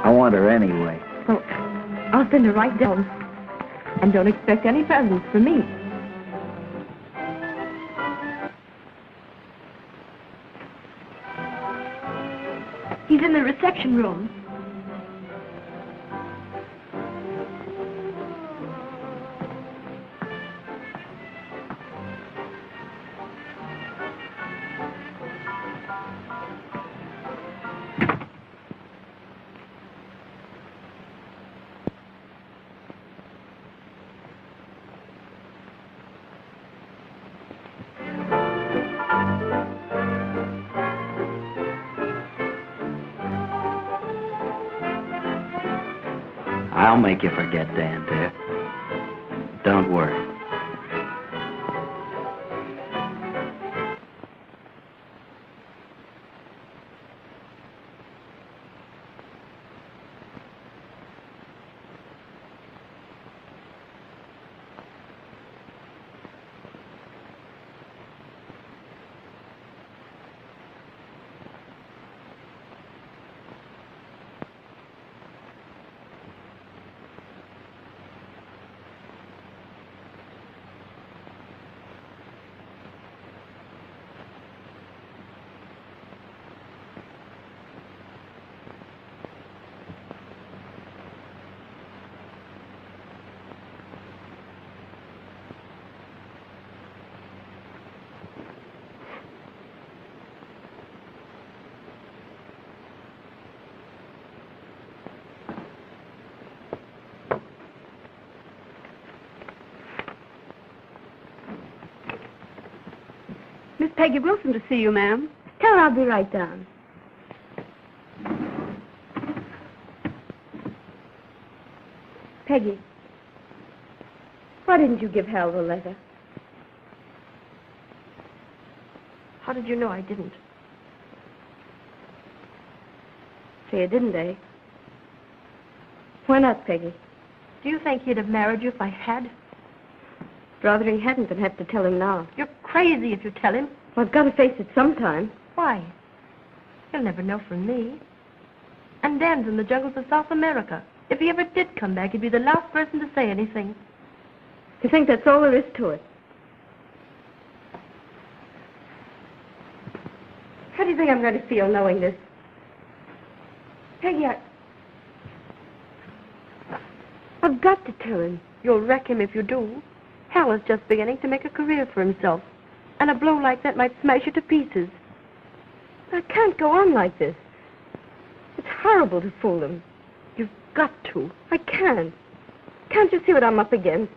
I want her anyway. Well, I'll send her right down. And don't expect any presents from me. He's in the reception room. I'll make you forget Dan, dear. Don't worry. Miss Peggy Wilson to see you, ma'am. Tell her I'll be right down. Peggy, why didn't you give Hal the letter? How did you know I didn't? So you didn't, eh? Why not, Peggy? Do you think he'd have married you if I had? Rather he hadn't than have to tell him now. You're crazy if you tell him. Well, I've got to face it sometime. Why? He'll never know from me. And Dan's in the jungles of South America. If he ever did come back, he'd be the last person to say anything. You think that's all there is to it? How do you think I'm going to feel knowing this? Peggy, I've got to tell him. You'll wreck him if you do. Hal is just beginning to make a career for himself. And a blow like that might smash you to pieces. I can't go on like this. It's horrible to fool him. You've got to. I can't. Can't you see what I'm up against?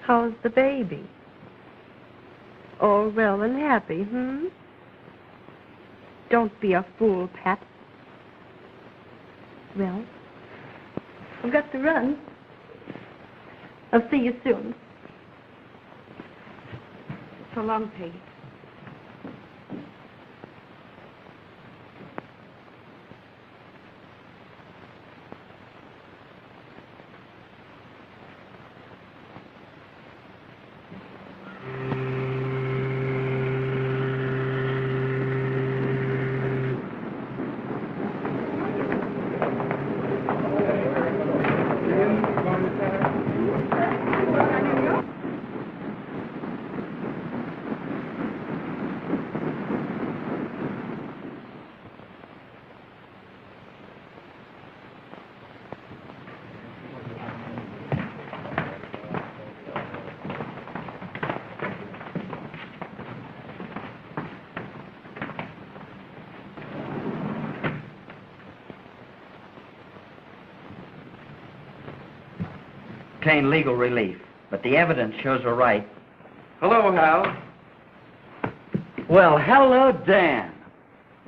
How's the baby? All well and happy, Don't be a fool, Pat. Well, I've got to run. I'll see you soon. So long, Peggy. Obtain legal relief, but the evidence shows her right. Hello, Hal. Well, hello, Dan.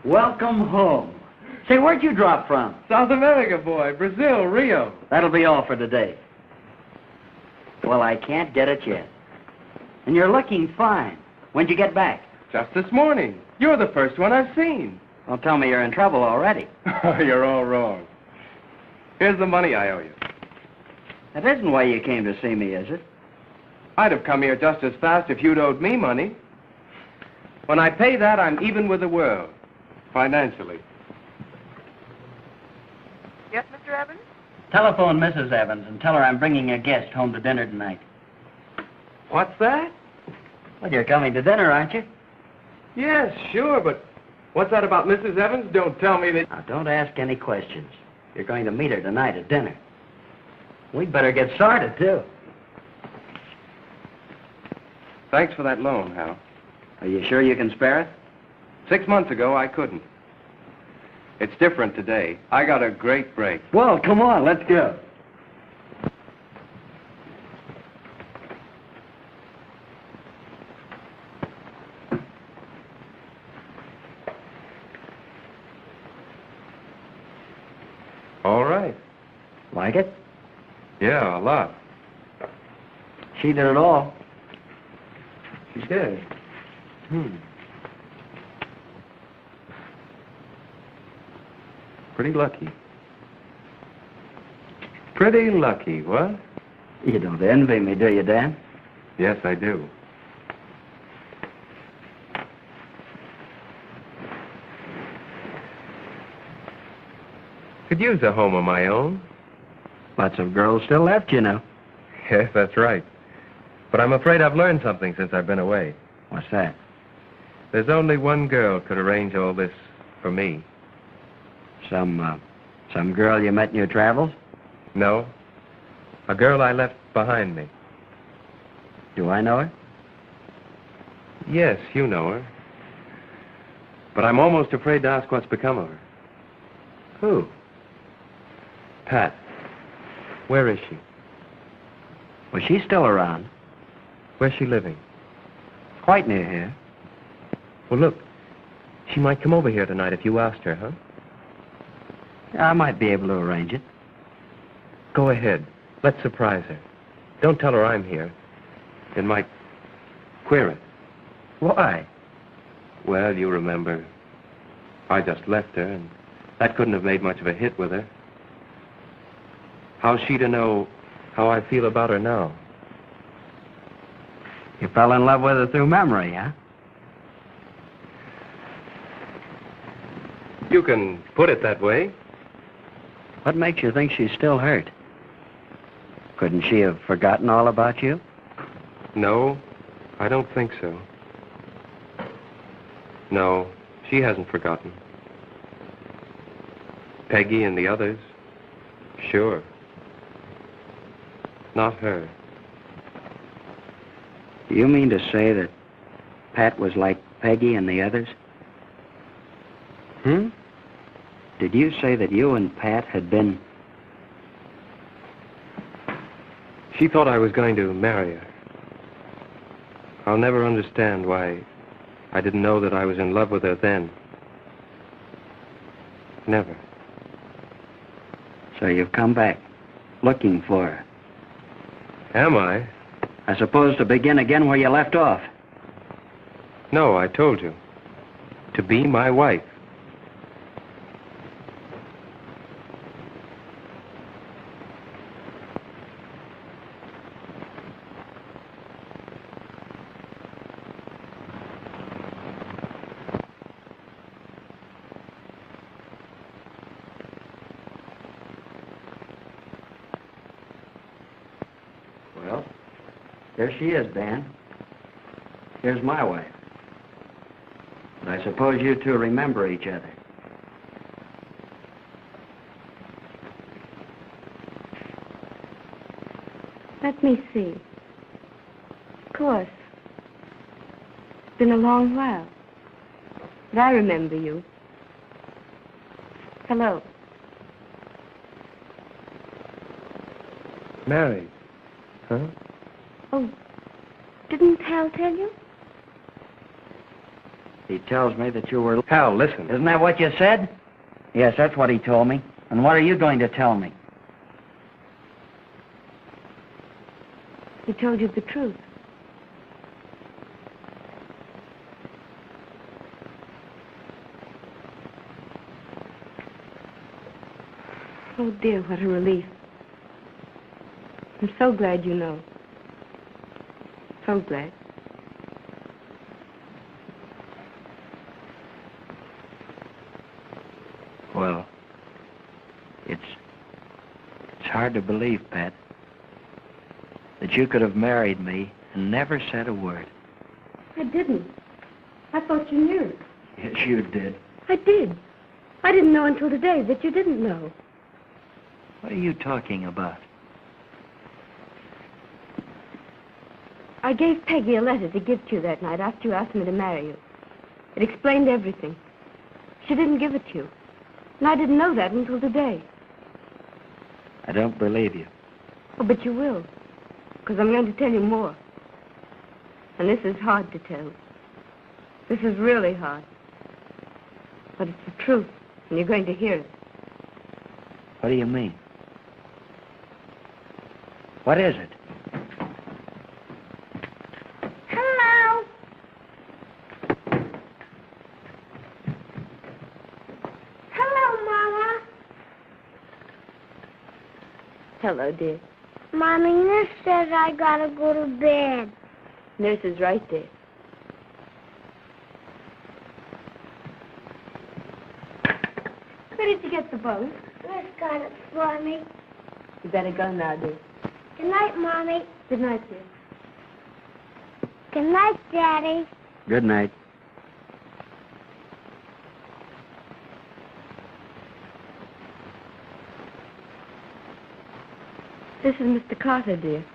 Welcome home. Say, where'd you drop from? South America, boy. Brazil, Rio. That'll be all for today. Well, I can't get it yet. And you're looking fine. When'd you get back? Just this morning. You're the first one I've seen. Don't tell me you're in trouble already. You're all wrong. Here's the money I owe you. That isn't why you came to see me, is it? I'd have come here just as fast if you'd owed me money. When I pay that, I'm even with the world. Financially. Yes, Mr. Evans? Telephone Mrs. Evans and tell her I'm bringing a guest home to dinner tonight. What's that? Well, you're coming to dinner, aren't you? Yes, sure, but what's that about Mrs. Evans? Don't tell me that... Now, don't ask any questions. You're going to meet her tonight at dinner. We'd better get started, too. Thanks for that loan, Hal. Are you sure you can spare it? 6 months ago, I couldn't. It's different today. I got a great break. Well, come on, let's go. All right. Like it? Yeah, a lot. She did it all. She did. Pretty lucky. Pretty lucky, what? You don't envy me, do you, Dan? Yes, I do. Could use a home of my own. Lots of girls still left, you know. Yes, that's right. But I'm afraid I've learned something since I've been away. What's that? There's only one girl could arrange all this for me. Some girl you met in your travels? No. A girl I left behind me. Do I know her? Yes, you know her. But I'm almost afraid to ask what's become of her. Who? Pat. Where is she? Well, she's still around. Where's she living? Quite near here. Well, look. She might come over here tonight if you asked her, huh? I might be able to arrange it. Go ahead. Let's surprise her. Don't tell her I'm here. It might queer it. Why? Well, you remember, I just left her, and that couldn't have made much of a hit with her. How's she to know how I feel about her now? You fell in love with her through memory, huh? You can put it that way. What makes you think she's still hurt? Couldn't she have forgotten all about you? No, I don't think so. No, she hasn't forgotten. Peggy and the others, sure. Not her. Do you mean to say that Pat was like Peggy and the others? Did you say that you and Pat had been... She thought I was going to marry her. I'll never understand why I didn't know that I was in love with her then. Never. So you've come back, looking for her. Am I? I suppose to begin again where you left off. No, I told you. To be my wife. Well, there she is, Dan. Here's my wife. But I suppose you two remember each other. Let me see. Of course. It's been a long while. But I remember you. Hello. Married. Huh? Oh, didn't Hal tell you? He tells me that you were... Hal, listen. Isn't that what you said? Yes, that's what he told me. And what are you going to tell me? He told you the truth. Oh, dear, what a relief. I'm so glad you know. So glad. Well, it's hard to believe, Pat, that you could have married me and never said a word. I didn't. I thought you knew. Yes, you did. I did. I didn't know until today that you didn't know. What are you talking about? I gave Peggy a letter to give to you that night after you asked me to marry you. It explained everything. She didn't give it to you. And I didn't know that until today. I don't believe you. Oh, but you will. Because I'm going to tell you more. And this is hard to tell. This is really hard. But it's the truth, and you're going to hear it. What do you mean? What is it? Hello. Hello, Mama. Hello, dear. Mommy, Nurse says I gotta go to bed. Nurse is right there. Where did you get the boat? Nurse got it for me. You better go now, dear. Good night, Mommy. Good night, dear. Good night, Daddy. Good night. This is Mr. Carter, dear.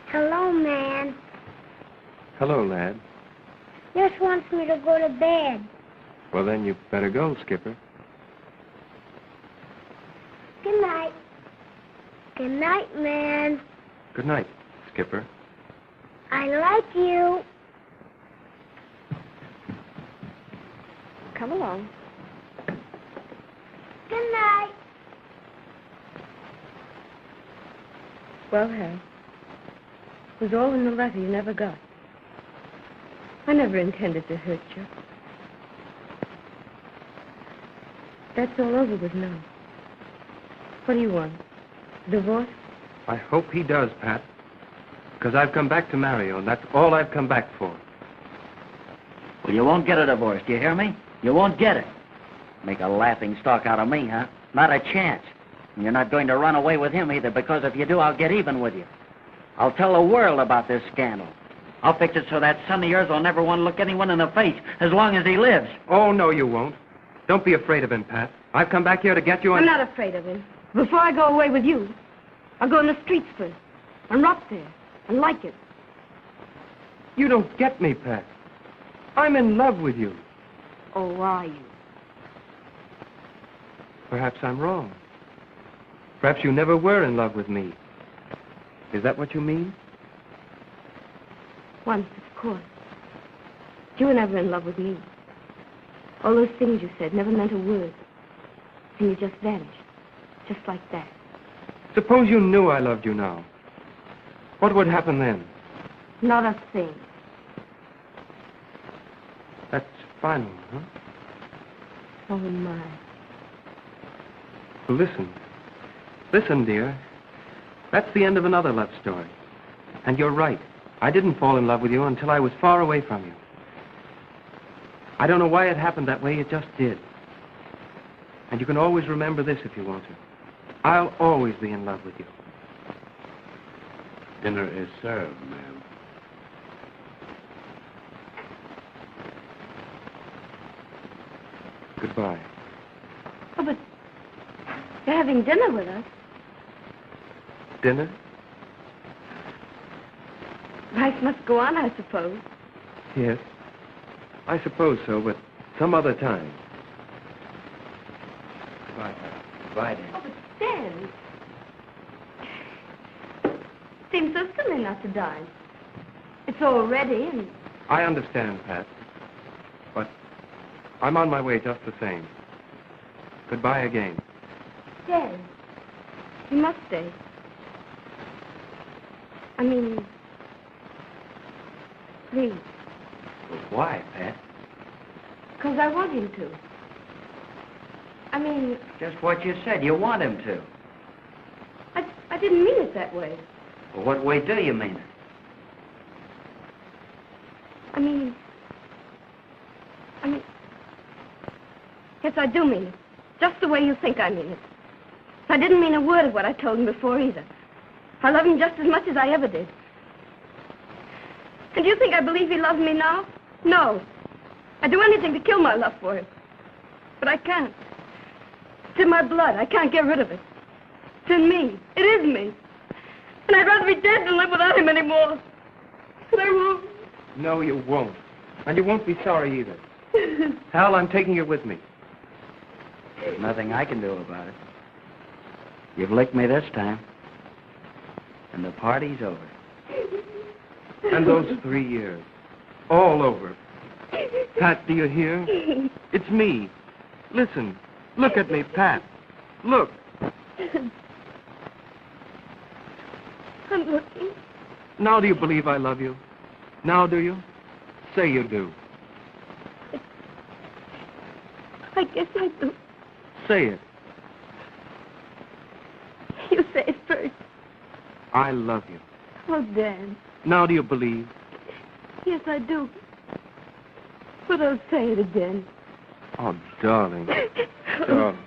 Hello, man. Hello, lad. Nurse wants me to go to bed. Well, then you better go, Skipper. Good night. Good night, man. Good night, Skipper. I like you. Come along. Good night. Well, Harry, it was all in the letter you never got. I never intended to hurt you. That's all over with now. What do you want? Divorce? I hope he does, Pat. Because I've come back to Mario, and that's all I've come back for. Well, you won't get a divorce, do you hear me? You won't get it. Make a laughing stock out of me, huh? Not a chance. And you're not going to run away with him either, because if you do, I'll get even with you. I'll tell the world about this scandal. I'll fix it so that son of yours will never want to look anyone in the face as long as he lives. Oh, no, you won't. Don't be afraid of him, Pat. I've come back here to get you I'm not afraid of him. Before I go away with you, I'll go in the streets first and rot there and like it. You don't get me, Pat. I'm in love with you. Oh, are you? Perhaps I'm wrong. Perhaps you never were in love with me. Is that what you mean? Once, of course. You were never in love with me. All those things you said never meant a word. And you just vanished. Just like that. Suppose you knew I loved you now. What would happen then? Not a thing. That's final, huh? Oh, my. Listen. Listen, dear. That's the end of another love story. And you're right. I didn't fall in love with you until I was far away from you. I don't know why it happened that way. It just did. And you can always remember this if you want to. I'll always be in love with you. Dinner is served, ma'am. Goodbye. Oh, but you're having dinner with us. Dinner? Life must go on, I suppose. Yes. I suppose so, but some other time. Goodbye. Goodbye, dear. Oh, but Dan. Seems so silly not to dine. It's all ready and... I understand, Pat. But I'm on my way just the same. Goodbye again. Dan, you must stay. I mean... Please. Well, why, Pat? Because I want him to. I mean... Just what you said. You want him to. I didn't mean it that way. Well, what way do you mean it? I mean... Yes, I do mean it. Just the way you think I mean it. I didn't mean a word of what I told him before either. I love him just as much as I ever did. And do you think I believe he loves me now? No. I'd do anything to kill my love for him. But I can't. It's in my blood. I can't get rid of it. It's in me. It is me. And I'd rather be dead than live without him anymore. But I won't. No, you won't. And you won't be sorry either. Hal, I'm taking you with me. There's nothing I can do about it. You've licked me this time. And the party's over. And those 3 years. All over. Pat, do you hear? It's me. Listen. Look at me, Pat. Look. I'm looking. Now do you believe I love you? Now do you? Say you do. I guess I do. Say it. You say it first. I love you. Oh, Dan. Now do you believe? Yes, I do. But I'll say it again. Oh, darling. Darling.